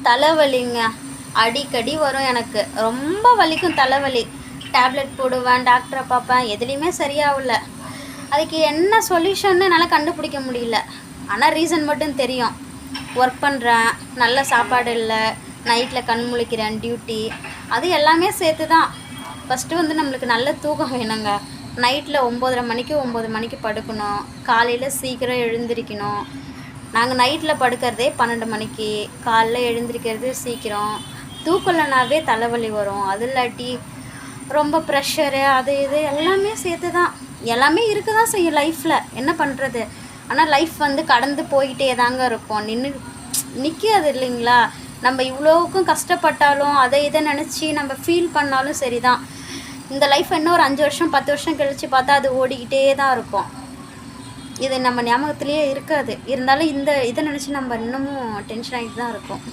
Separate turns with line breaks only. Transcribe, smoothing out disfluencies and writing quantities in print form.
தலைவலிங்க. அடிக்கடி வரும் எனக்கு. ரொம்ப வலிக்கும் தலைவலி. டேப்லெட் போடுவேன், டாக்டரை பார்ப்பேன், எதுலேயுமே சரியாகல. அதுக்கு என்ன சொல்யூஷன்னு என்னால் கண்டுபிடிக்க முடியல. ஆனால் ரீசன் மட்டும் தெரியும். ஒர்க் பண்ணுறேன், நல்ல சாப்பாடு இல்லை, நைட்டில் கண் முழிக்கிறேன், டியூட்டி, அது எல்லாமே சேர்த்து தான். ஃபஸ்ட்டு வந்து நம்மளுக்கு நல்ல தூக்கம் வேணுங்க. நைட்டில் 9:30 மணிக்கு 9 மணிக்கு படுக்கணும். காலையில் சீக்கிரம் எழுந்திரிக்கணும். நாங்கள் நைட்டில் படுக்கிறதே 12 மணிக்கு, காலைல எழுந்திரிக்கிறது சீக்கிரம். தூக்கலைனாவே தலைவலி வரும். அது இல்லாட்டி ரொம்ப ப்ரெஷரு, அது இது எல்லாமே சேர்த்து தான். எல்லாமே இருக்க தான் செய்யும் லைஃப்பில், என்ன பண்ணுறது. ஆனால் லைஃப் வந்து கடந்து போய்கிட்டே தாங்க இருக்கும். நிற்காது இல்லைங்களா. நம்ம இவ்வளோவுக்கும் கஷ்டப்பட்டாலும் அதை இதை நினச்சி நம்ம ஃபீல் பண்ணாலும் சரி தான். இந்த லைஃப் இன்னும் ஒரு 5 வருஷம் 10 வருஷம் கழித்து பார்த்தா அது ஓடிக்கிட்டே தான் இருக்கும். இது நம்ம ஞாபகத்துலேயே இருக்காது. இருந்தாலும் இதை நினச்சி நம்ம இன்னமும் டென்ஷன் ஆகிட்டு தான் இருக்கோம்.